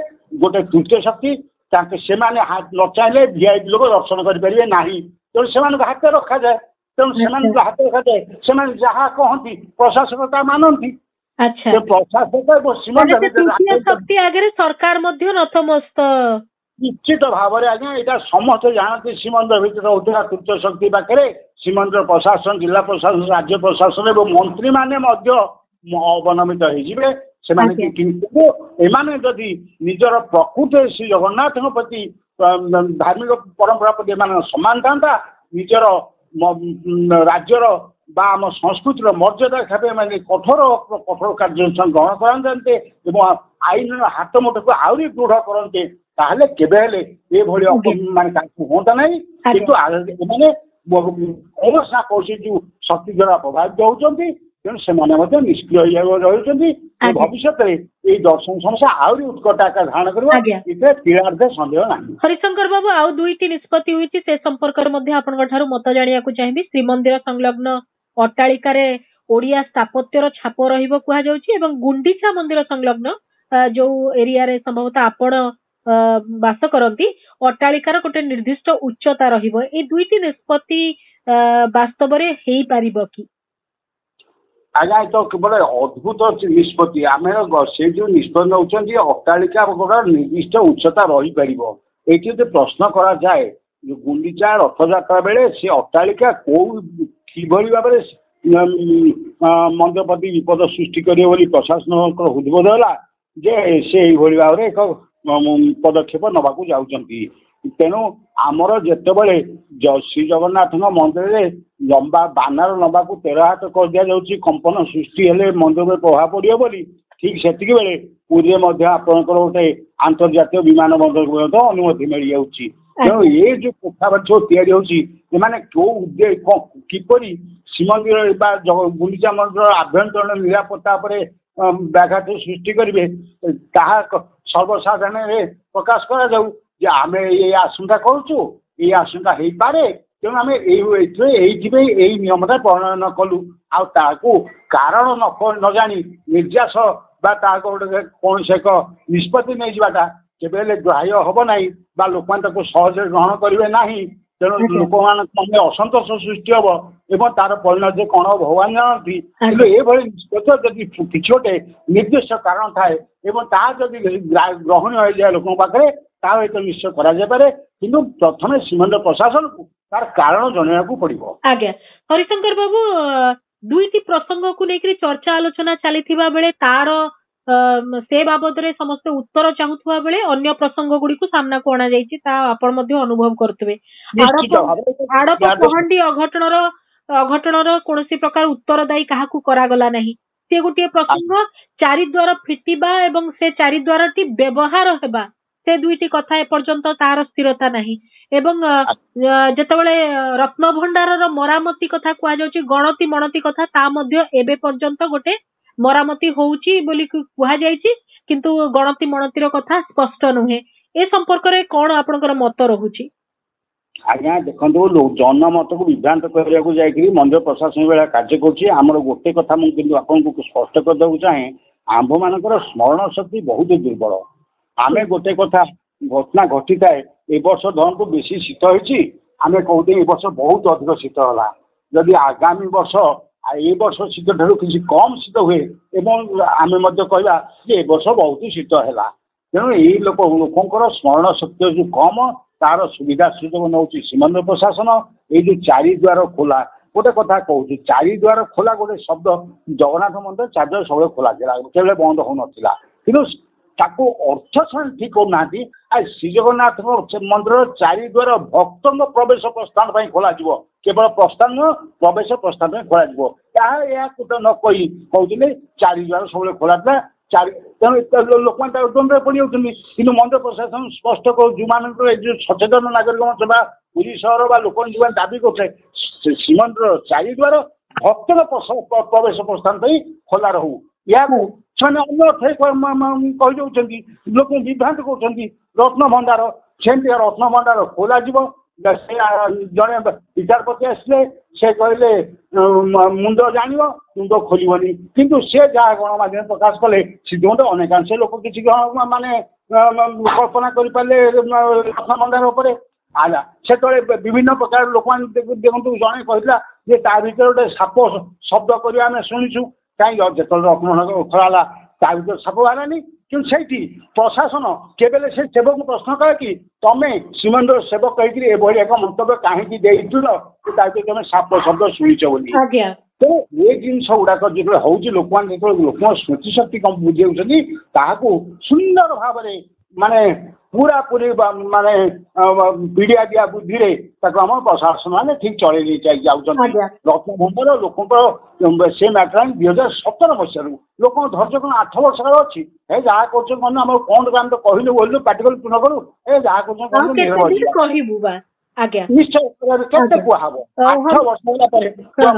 Speaker 2: ଗୋଟେ ତୃତୀୟ ଶକ୍ତି, ତାଙ୍କୁ ସେମାନେ ନ ଚାହିଁଲେ ଭିଆଇପି ଲୋକ ଦର୍ଶନ କରିପାରିବେ ନାହିଁ। ତେଣୁ ସେମାନଙ୍କୁ ହାତରେ ରଖାଯାଏ, ସେମାନେ ଯାହା କହନ୍ତି ପ୍ରଶାସନ ତା ମାନନ୍ତି।
Speaker 1: ଶକ୍ତି ଆଗରେ ସରକାର ମଧ୍ୟ ନତମସ୍ତ।
Speaker 2: ନିଶ୍ଚିତ ଭାବରେ ଆଜ୍ଞା, ଏଇଟା ସମସ୍ତେ ଜାଣନ୍ତି। ଶ୍ରୀମନ୍ଦିର ଭିତରେ ରହୁଥିବା ତୃତୀୟ ଶକ୍ତି ପାଖରେ ଶ୍ରୀମନ୍ଦିର ପ୍ରଶାସନ, ଜିଲ୍ଲା ପ୍ରଶାସନ, ରାଜ୍ୟ ପ୍ରଶାସନ ଏବଂ ମନ୍ତ୍ରୀ ମାନେ ମଧ୍ୟ ଅବନମିତ ହେଇଯିବେ। ସେମାନେ କିନ୍ତୁ ଏମାନେ ଯଦି ନିଜର ପ୍ରକୃତ ଶ୍ରୀ ଜଗନ୍ନାଥଙ୍କ ପ୍ରତି ଧାର୍ମିକ ପରମ୍ପରା ପ୍ରତି ଏମାନଙ୍କ ସମାନ ଥାନ୍ତା, ନିଜର ରାଜ୍ୟର ବା ଆମ ସଂସ୍କୃତିର ମର୍ଯ୍ୟାଦା ଖାବେ ଏମାନେ କଠୋର କାର୍ଯ୍ୟାନୁଷ୍ଠାନ ଗ୍ରହଣ କରନ୍ତେ ଏବଂ ଆଇନର ହାତ ମୁଠକୁ ଆହୁରି ଦୃଢ଼ କରନ୍ତେ, ତାହେଲେ କେବେ ହେଲେ ଏଭଳି ମାନେ କାହାକୁ ହୁଅନ୍ତା ନାହିଁ। କିନ୍ତୁ ଏମାନେ କୌଣସି ନା କୌଣସି ଯୋଉ ଶକ୍ତି ଦ୍ୱାରା ପ୍ରଭାବିତ ହଉଛନ୍ତି ତେଣୁ ସେମାନେ ମଧ୍ୟ ନିଷ୍କ୍ରିୟ ରହିଛନ୍ତି। ଭବିଷ୍ୟତରେ ଏଇ ଦର୍ଶନ ସମସ୍ୟା ଆହୁରି ଉତ୍କଟ ଆକାର ଧାରଣ କରିବ, ଏଥିରେ ତିଳାର୍ଦ୍ଧ ସନ୍ଦେହ ନାହିଁ।
Speaker 1: ହରିଶଙ୍କର ବାବୁ, ଆଉ ଦୁଇଟି ନିଷ୍ପତ୍ତି ହୋଇଛି, ସେ ସମ୍ପର୍କରେ ମଧ୍ୟ ଆପଣଙ୍କ ଠାରୁ ମତ ଜାଣିବାକୁ ଚାହିଁବି। ଶ୍ରୀମନ୍ଦିର ସଂଲଗ୍ନ ଅଟ୍ଟାଳିକାରେ ଓଡିଆ ସ୍ଥାପତ୍ୟର ଛାପ ରହିବ କୁହାଯାଉଛି ଏବଂ ଗୁଣ୍ଡିଚା ମନ୍ଦିର ସଂଲଗ୍ନ ଯୋଉ ଏରିଆରେ ସମ୍ଭବତଃ ଆପଣ ବାସ କରନ୍ତି, ଅଟ୍ଟାଳିକାର ଗୋଟେ ନିର୍ଦ୍ଦିଷ୍ଟ ଉଚ୍ଚତା ରହିବ। ଏଇ ଦୁଇଟି ନିଷ୍ପତ୍ତି ବାସ୍ତବରେ ହେଇପାରିବ କି?
Speaker 2: ଆଜ୍ଞା, ଏ ତ କେବଳ ଅଦ୍ଭୁତ ନିଷ୍ପତ୍ତି। ଆମେ ସେ ଯୋଉ ନିଷ୍ପତ୍ତି ନେଉଛନ୍ତି ଅଟ୍ଟାଳିକା ନିର୍ଦ୍ଦିଷ୍ଟ ଉଚ୍ଚତା ରହିପାରିବ, ଏଠି ଯଦି ପ୍ରଶ୍ନ କରାଯାଏ ଗୁଣ୍ଡିଚା ରଥଯାତ୍ରା ବେଳେ ସେ ଅଟ୍ଟାଳିକା କିଭଳି ଭାବରେ ମନ୍ଦିର ପ୍ରତି ବିପଦ ସୃଷ୍ଟି କରିବ ବୋଲି ପ୍ରଶାସନଙ୍କର ହୃଦବୋଧ ହେଲା ଯେ ସେ ଏଇଭଳି ଭାବରେ ଏକ ପଦକ୍ଷେପ ନେବାକୁ ଯାଉଛନ୍ତି। ତେଣୁ ଆମର ଯେତେବେଳେ ଶ୍ରୀ ଜଗନ୍ନାଥଙ୍କ ମନ୍ଦିରରେ ଲମ୍ବା ବାନାର ଲମ୍ବାକୁ 13 ହାତ କରିଦିଆଯାଉଛି, କମ୍ପନ ସୃଷ୍ଟି ହେଲେ ମନ୍ଦିର ଉପରେ ପ୍ରଭାବ ପଡ଼ିବ ବୋଲି, ଠିକ୍ ସେତିକି ବେଳେ ପୁରୀରେ ମଧ୍ୟ ଆପଣଙ୍କର ଗୋଟେ ଆନ୍ତର୍ଜାତୀୟ ବିମାନ ବନ୍ଦରକୁ ମଧ୍ୟ ଅନୁମତି ମିଳିଯାଉଛି। ତେଣୁ ଏ ଯୋଉ କୋଠାବାଡ଼ି ସବୁ ତିଆରି ହେଉଛି, ଏମାନେ କିପରି ଶ୍ରୀମନ୍ଦିର ବା ଗୁଣ୍ଡିଚା ମନ୍ଦିର ଆଭ୍ୟନ୍ତରୀଣ ନିରାପତ୍ତା ଉପରେ ବ୍ୟାଘାତ ସୃଷ୍ଟି କରିବେ, ତାହା ସର୍ବସାଧାରଣରେ ପ୍ରକାଶ କରାଯାଉ ଯେ ଆମେ ଏଇ ଆଶଙ୍କା କରୁଛୁ, ଏଇ ଆଶଙ୍କା ହେଇପାରେ। ତେଣୁ ଆମେ ଏଇଥିପାଇଁ ଏଇ ନିୟମଟା ପ୍ରଣୟନ କଲୁ। ଆଉ ତାହାକୁ କାରଣ ନ ଜାଣି ନିର୍ଯାସ ବା ତାହାକୁ ଗୋଟେ କୌଣସି ଏକ ନିଷ୍ପତ୍ତି ନେଇଯିବାଟା କେବେ ହେଲେ ଗ୍ରାହ୍ୟ ହବ ନାହିଁ ବା ଲୋକମାନେ ତାକୁ ସହଜରେ ଗ୍ରହଣ କରିବେ ନାହିଁ। ତେଣୁ ଲୋକମାନଙ୍କ ମନରେ ଅସନ୍ତୋଷ ସୃଷ୍ଟି ହବ ଏବଂ ତାର ପରିଣତି କଣ ଭଗବାନ ଜାଣନ୍ତି। କିନ୍ତୁ ଏଭଳି ନିଷ୍ପତ୍ତି ଯଦି କିଛି ଗୋଟେ ନିର୍ଦ୍ଦିଷ୍ଟ କାରଣ ଥାଏ ଏବଂ ତାହା ଯଦି ଗ୍ରହଣୀୟ ହୋଇଯାଏ ଲୋକଙ୍କ ପାଖରେ, ତାହା ଏତ ନିଶ୍ଚୟ କରାଯାଇପାରେ। କିନ୍ତୁ ପ୍ରଥମେ ଶ୍ରୀମନ୍ଦିର ପ୍ରଶାସନକୁ ତାର କାରଣ ଜଣାଇବାକୁ ପଡିବ।
Speaker 1: ଆଜ୍ଞା, ହରିଶଙ୍କର ବାବୁ, ଦୁଇଟି ପ୍ରସଙ୍ଗକୁ ନେଇକରି ଚର୍ଚ୍ଚା ଆଲୋଚନା ଚାଲିଥିବା ବେଳେ ତାର ସେ ବାବଦରେ ସମସ୍ତେ ଉତ୍ତର ଚାହୁଁଥିବା ବେଳେ ଅନ୍ୟ ପ୍ରସଙ୍ଗ ଗୁଡିକୁ ସାମ୍ନାକୁ ଅଣାଯାଇଛି, ତାହା ଆପଣ ମଧ୍ୟ ଅନୁଭବ କରୁଥିବେ। ଆଡପ ପହଣ୍ଡି ଅଘଟଣର କୌଣସି ପ୍ରକାର ଉତ୍ତରଦାୟୀ କାହାକୁ କରାଗଲା ନାହିଁ, ସେ ଗୋଟିଏ ପ୍ରସଙ୍ଗ। ଚାରିଦ୍ୱାର ଫିଟିବା ଏବଂ ସେ ଚାରିଦ୍ୱାରଟି ବ୍ୟବହାର ହେବା, ସେ ଦୁଇଟି କଥା ଏପର୍ଯ୍ୟନ୍ତ ତାର ସ୍ଥିରତା ନାହିଁ। ଏବଂ ଯେତେବେଳେ ରତ୍ନଭଣ୍ଡାରର ମରାମତି କଥା କୁହାଯାଉଛି, ଗଣତି ମଣତି କଥା, ତା ମଧ୍ୟ ଏବେ ପର୍ଯ୍ୟନ୍ତ ଗୋଟେ ମରାମତି ହଉଛି ବୋଲି କୁହାଯାଇଛି, କିନ୍ତୁ ଗଣତି ମଣତିର କଥା ସ୍ପଷ୍ଟ ନୁହେଁ। ଏ ସମ୍ପର୍କରେ କଣ ଆପଣଙ୍କର ମତ ରହୁଛି?
Speaker 2: ଆଜ୍ଞା ଦେଖନ୍ତୁ, ଜନମତକୁ ବିଭ୍ରାନ୍ତ କରିବାକୁ ଯାଇକରି ମନ୍ଦିର ପ୍ରଶାସନ ଭଳିଆ କାର୍ଯ୍ୟ କରୁଛି। ଆମର ଗୋଟେ କଥା ମୁଁ କିନ୍ତୁ ଆପଣଙ୍କୁ ସ୍ପଷ୍ଟ କରିଦେବାକୁ ଚାହେଁ, ଆମ୍ଭମାନଙ୍କର ସ୍ମରଣ ଶକ୍ତି ବହୁତ ଦୁର୍ବଳ। ଆମେ ଗୋଟେ କଥା ଘଟଣା ଘଟିଥାଏ, ଏ ବର୍ଷ ଧରନ୍ତୁ ବେଶୀ ଶୀତ ହେଇଛି, ଆମେ କହୁଛେ ଏ ବର୍ଷ ବହୁତ ଅଧିକ ଶୀତ ହେଲା। ଯଦି ଆଗାମୀ ବର୍ଷ ଏ ବର୍ଷ ଶୀତ ଠାରୁ କିଛି କମ୍ ଶୀତ ହୁଏ ଏବଂ ଆମେ ମଧ୍ୟ କହିବା ଯେ ଏ ବର୍ଷ ବହୁତ ଶୀତ ହେଲା। ତେଣୁ ଏଇ ଲୋକଙ୍କର ସ୍ମରଣ ଶକ୍ତି ଯୋଉ କମ୍, ତାର ସୁବିଧା ସୁଯୋଗ ନେଉଛି ଶ୍ରୀମନ୍ଦିର ପ୍ରଶାସନ। ଏଇ ଯୋଉ ଚାରିଦ୍ୱାର ଖୋଲା, ଗୋଟେ କଥା କହୁଛି, ଚାରିଦ୍ୱାର ଖୋଲା ଗୋଟେ ଶବ୍ଦ, ଜଗନ୍ନାଥ ମନ୍ଦିର ଚାରିଦ୍ୱାର ସବୁବେଳେ ଖୋଲା ଥିଲା, କେତେବେଳେ ବନ୍ଦ ହଉନଥିଲା। କିନ୍ତୁ ତାକୁ ଅର୍ଥ ସେମାନେ ଠିକ କରୁନାହାନ୍ତି। ଆଉ ଶ୍ରୀଜଗନ୍ନାଥଙ୍କ ମନ୍ଦିରର ଚାରିଦ୍ୱାର ଭକ୍ତଙ୍କ ପ୍ରବେଶ ପ୍ରସ୍ଥାନ ପାଇଁ ଖୋଲାଯିବ, କେବଳ ପ୍ରସ୍ଥାନ ନୁହଁ, ପ୍ରବେଶ ପ୍ରସ୍ଥାନ ପାଇଁ ଖୋଲାଯିବ। ଏହାକୁ ତ ନ କହି କହୁଥିଲେ ଚାରିଦ୍ୱାର ସବୁବେଳେ ଖୋଲା ଥିଲା। ତେଣୁ ଲୋକମାନେ ତାକୁ ଦ୍ୱନ୍ଦ୍ୱରେ ପଡ଼ିଯାଉଛନ୍ତି। କିନ୍ତୁ ମନ୍ଦିର ପ୍ରଶାସନ ସ୍ପଷ୍ଟ କରୁ, ଯୋଉମାନଙ୍କର ଏ ଯୋଉ ସଚେତନ ନାଗରିକ ମଞ୍ଚ ବା ପୁରୀ ସହର ବା ଲୋକମାନେ ଯୋଉମାନେ ଦାବି କରୁଥିଲେ ଶ୍ରୀମନ୍ଦିର ଚାରିଦ୍ୱାର ଭକ୍ତଙ୍କ ପ୍ରବେଶ ପ୍ରସ୍ଥାନ ପାଇଁ ଖୋଲା ରହୁ, ଏହାକୁ ସେମାନେ ଅନ୍ୟ କହିଦେଉଛନ୍ତି, ଲୋକଙ୍କୁ ବିଭ୍ରାନ୍ତ କରୁଛନ୍ତି। ରତ୍ନଭଣ୍ଡାର ସେମିତି ରତ୍ନଭଣ୍ଡାର ଖୋଲାଯିବ। ସେ ଜଣେ ବିଚାରପତି ଆସିଲେ, ସେ କହିଲେ ମୁଣ୍ଡ ଜାଣିବ ମୁଣ୍ଡ ଖୋଲିବନି, କିନ୍ତୁ ସେ ଯାହା ଗଣମାଧ୍ୟମ ପ୍ରକାଶ କଲେ ସିଦ୍ଧାନ୍ତ ଅନେକାଂଶ ଲୋକ କିଛି ମାନେ କଳ୍ପନା କରିପାରିଲେ ରତ୍ନଭଣ୍ଡାର ଉପରେ। ଆଜ୍ଞା, ସେତେବେଳେ ବିଭିନ୍ନ ପ୍ରକାର ଲୋକମାନେ ଦେଖନ୍ତୁ, ଜଣେ କହିଥିଲା ଯେ ତା ଭିତରେ ଗୋଟେ ସାପ ଶବ୍ଦ କରିବା ଆମେ ଶୁଣିଛୁ, କାହିଁକି ଯେତେବେଳେ ରତ୍ନଭଣ୍ଡାର ଖୋଲା ହେଲା ତା ଭିତରେ ସାପ ବାହାରିଲାନି। କିନ୍ତୁ ସେଇଠି ପ୍ରଶାସନ କେବେ ସେ ସେବକଙ୍କୁ ପ୍ରଶ୍ନ କରେ କି ତମେ ଶ୍ରୀମନ୍ଦିର ସେବକ କହିକିରି ଏଭଳି ଏକ ମନ୍ତବ୍ୟ କାହିଁକି ଦେଇଥିଲ ତା ଭିତରେ ତମେ ସାପ ଶବ୍ଦ ଶୁଣିଛ ବୋଲି। ତେଣୁ ଏ ଜିନିଷ ଗୁଡାକ ଯେତେବେଳେ ହଉଛି, ଲୋକମାନେ ଯେତେବେଳେ ଲୋକଙ୍କ ସ୍ମୃତି ଶକ୍ତି କଣ ବୁଝେଉଛନ୍ତି, ତାହାକୁ ସୁନ୍ଦର ଭାବରେ ମାନେ ପୁରାପୁରି ମାନେ ପିଡ଼ିଆ ଦିଆ ବୁଦ୍ଧିରେ ତାକୁ ଆମ ପ୍ରଶାସନ ମାନେ ଠିକ ଚଳେଇ ନେଇ ଯାଉଛନ୍ତି। ରତ୍ନଭଣ୍ଡାର ଲୋକଙ୍କର ସେ ମ୍ୟାଟର 2017 ମସିହାରୁ ଲୋକଙ୍କ ଧୈର୍ଯ୍ୟ କଣ 8 ବର୍ଷ କାଳ ଅଛି? ଏ ଯାହା କରୁଛ ମାନେ ଆମର କଣ ଆମେ ତ କହିଲୁ ବୋଲିଲୁ ପାଟିକଲ ନ କରୁ, ଏ ଯାହା କରୁଛ କହିବୁ ବା ନିଶ୍ଚୟ କେତେ କୁହାହବ 8 ବର୍ଷ ହେଲା ପରେ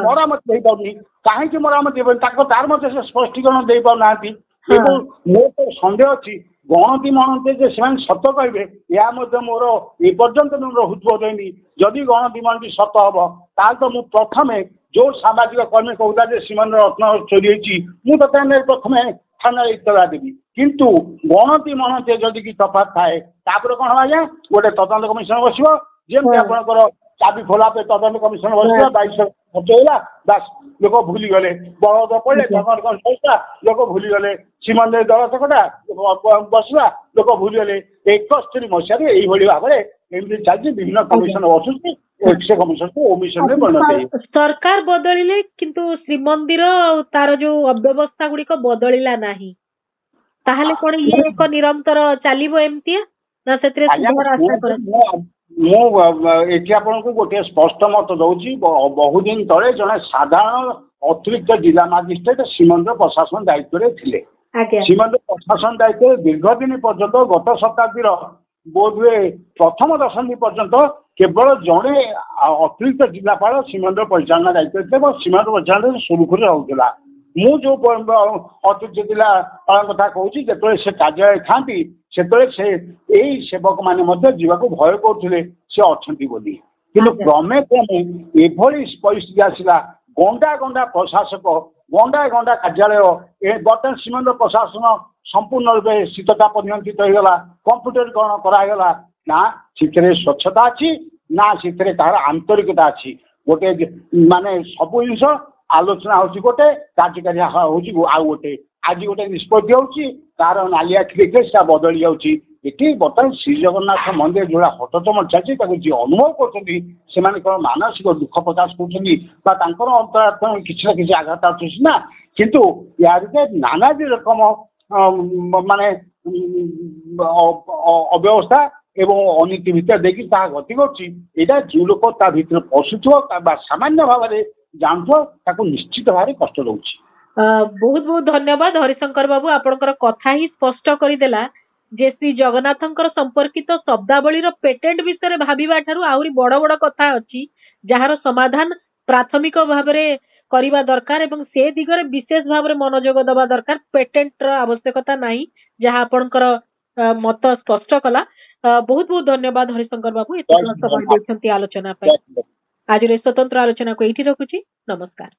Speaker 2: ମରାମତି ହେଇପାରୁନି କାହିଁକି ମରାମତି ହେଇପାରୁନି ତାର ମଧ୍ୟ ସେ ସ୍ପଷ୍ଟୀକରଣ ଦେଇପାରୁନାହାନ୍ତି। ଏବଂ ମୋର ତ ସନ୍ଦେହ ଅଛି ଗଣତି ମଣତି ଯେ ସେମାନେ ସତ କହିବେ ଏହା ମଧ୍ୟ ମୋର ଏପର୍ଯ୍ୟନ୍ତ ମୋର ହୃଦବୋଧ ହେଇନି। ଯଦି ଗଣତି ମଣତି ସତ ହବ ତାହେଲେ ତ ମୁଁ ପ୍ରଥମେ ଯୋଉ ସାମାଜିକ କର୍ମୀ କହୁଥିଲା ଯେ ଶ୍ରୀମନ୍ଦିର ରତ୍ନ ଚୋରି ହେଇଛି ମୁଁ ତ ପ୍ରଥମେ ଥାନାରେ ଇତଲା ଦେବି। କିନ୍ତୁ ଗଣତି ମଣତି ଯଦି କିଛି ତଫାତ ଥାଏ ତାପରେ କଣ ହବ ଆଜ୍ଞା ଗୋଟେ ତଦନ୍ତ କମିଶନ ବସିବ ଯେମିତି ଆପଣଙ୍କର ଚାବି ଖୋଲା ପାଇଁ ତଦନ୍ତ କମିଶନ ବସିବ 2200 ଖର୍ଚ୍ଚ ହେଲା ବାସ୍ ଲୋକ ଭୁଲିଗଲେ ବଳଦ ପଡିଲେ ତଦନ୍ତ କମିଶନ ଲୋକ ଭୁଲିଗଲେ ଶ୍ରୀମନ୍ଦିର ଦଳ ଚକଟା ବସିବା ଲୋକ ଭୁଲିଗଲେ 71 ମସିହାରେ ଏଇଭଳି ଭାବରେ ଏମିତି ଚାଲିଛି ବିଭିନ୍ନ କମିଶନ ବସୁଛି ସେ କମିଶନକୁ ଓମିଶନରେ ପରିଣତ ହେଇଛି।
Speaker 1: ସରକାର ବଦଳିଲେ କିନ୍ତୁ ଶ୍ରୀମନ୍ଦିର ତାର ଯୋଉ ଅବ୍ୟବସ୍ଥା ଗୁଡିକ ବଦଳିଲା ନାହିଁ ତାହେଲେ କଣ ଇଏ ଏକ ନିରନ୍ତର ଚାଲିବ ଏମିତି ନା ସେଥିରେ ସୁଧାର ଆଶା କରାଯିବ?
Speaker 2: ମୁଁ ଏଠି ଆପଣଙ୍କୁ ଗୋଟିଏ ସ୍ପଷ୍ଟ ମତ ଦଉଛି ବହୁଦିନ ତଳେ ଜଣେ ସାଧାରଣ ଅତିରିକ୍ତ ଜିଲ୍ଲା ମାଜିଷ୍ଟ୍ରେଟ ଶ୍ରୀମନ୍ଦିର ପ୍ରଶାସନ ଦାୟିତ୍ୱରେ ଥିଲେ। ଶ୍ରୀମନ୍ଦିର ପ୍ରଶାସନ ଦାୟିତ୍ୱରେ ଦୀର୍ଘ ଦିନ ପର୍ଯ୍ୟନ୍ତ ଗତ ଶତାବ୍ଦୀର ବୋଧହୁଏ ପ୍ରଥମ ଦଶନ୍ଧି ପର୍ଯ୍ୟନ୍ତ କେବଳ ଜଣେ ଅତିରିକ୍ତ ଜିଲ୍ଲାପାଳ ଶ୍ରୀମନ୍ଦିର ପରିଚାଳନା ଦାୟିତ୍ୱରେ ଥିଲେ ଏବଂ ଶ୍ରୀମନ୍ଦିର ପରିଚାଳନା ସୁରୁଖୁରୁରେ ରହୁଥିଲା। ମୁଁ ଯୋଉ ଅତିରିକ୍ତ ଜିଲ୍ଲାପାଳ କଥା କହୁଛି ଯେତେବେଳେ ସେ କାର୍ଯ୍ୟାଳୟରେ ଥାନ୍ତି ସେତେବେଳେ ସେ ଏଇ ସେବକ ମାନେ ମଧ୍ୟ ଯିବାକୁ ଭୟ କରୁଥିଲେ ସେ ଅଛନ୍ତି ବୋଲି। କିନ୍ତୁ କ୍ରମେ କ୍ରମେ ଏଭଳି ପରିସ୍ଥିତି ଆସିଲା ଗଣ୍ଡା ଗଣ୍ଡା ପ୍ରଶାସକ ଗଣ୍ଡା ଗଣ୍ଡା କାର୍ଯ୍ୟାଳୟ ବର୍ତ୍ତମାନ ଶ୍ରୀମନ୍ଦିର ପ୍ରଶାସନ ସମ୍ପୂର୍ଣ୍ଣ ରୂପେ ଶୀତତାପ ନିୟନ୍ତ୍ରିତ ହେଇଗଲା କମ୍ପ୍ୟୁଟରୀକରଣ କରାଗଲା ନା ସେଥିରେ ସ୍ୱଚ୍ଛତା ଅଛି ନା ସେଥିରେ କାହାର ଆନ୍ତରିକତା ଅଛି। ଗୋଟେ ମାନେ ସବୁ ଜିନିଷ ଆଲୋଚନା ହଉଛି ଗୋଟେ କାର୍ଯ୍ୟକାରୀ ହଉଛି ଆଉ ଗୋଟେ ଆଜି ଗୋଟେ ନିଷ୍ପତ୍ତି ହଉଛି ତାର ନାଲି ଆଖି ଦେଖିଲେ ସେଟା ବଦଳି ଯାଉଛି। ଏଠି ବର୍ତ୍ତମାନ ଶ୍ରୀ ଜଗନ୍ନାଥ ମନ୍ଦିର ଯୋଉଟା ହଟଚମ ଚାଲିଛି ତାକୁ ଯିଏ ଅନୁଭବ କରୁଛନ୍ତି ସେମାନେ କଣ ମାନସିକ ଦୁଃଖ ପ୍ରକାଶ କରୁଛନ୍ତି ବା ତାଙ୍କର ଅନ୍ତରାତ୍ମା କିଛି ନା କିଛି ଆଘାତ ଆସୁଛି ନା କିନ୍ତୁ ୟା ଭିତରେ ନାନାଦି ରକମ ମାନେ ଅବ୍ୟବସ୍ଥା ଏବଂ ଅନୀତି ଭିତରେ ଦେଇକି ତାହା ଗତି କରୁଛି। ଏଇଟା ଯୋଉ ଲୋକ ତା ଭିତରେ ପଶୁଥିବ ବା ସାମାନ୍ୟ ଭାବରେ ଜାଣୁଥିବ ତାକୁ ନିଶ୍ଚିତ ଭାବରେ କଷ୍ଟ ଦଉଛି।
Speaker 1: ବହୁତ ବହୁତ ଧନ୍ୟବାଦ ହରିଶଙ୍କର ବାବୁ ଆପଣଙ୍କର କଥା ହିଁ ସ୍ପଷ୍ଟ କରିଦେଲା ଯେ ଶ୍ରୀ ଜଗନ୍ନାଥଙ୍କର ସମ୍ପର୍କିତ ଶବ୍ଦାବଳୀର ପେଟେଣ୍ଟ ବିଷୟରେ ଭାବିବା ଠାରୁ ଆହୁରି ବଡ ବଡ କଥା ଅଛି ଯାହାର ସମାଧାନ ପ୍ରାଥମିକ ଭାବରେ କରିବା ଦରକାର ଏବଂ ସେ ଦିଗରେ ବିଶେଷ ଭାବରେ ମନୋଯୋଗ ଦେବା ଦରକାର। ପେଟେଣ୍ଟର ଆବଶ୍ୟକତା ନାହିଁ ଯାହା ଆପଣଙ୍କର ମତ ସ୍ପଷ୍ଟ କଲା। ବହୁତ ବହୁତ ଧନ୍ୟବାଦ ହରିଶଙ୍କର ବାବୁ ଏତେ ସମୟ ଦେଇଛନ୍ତି ଆଲୋଚନା ପାଇଁ। ଆଜିର ସ୍ୱତନ୍ତ୍ର ଆଲୋଚନାକୁ ଏଇଠି ରଖୁଛି। ନମସ୍କାର।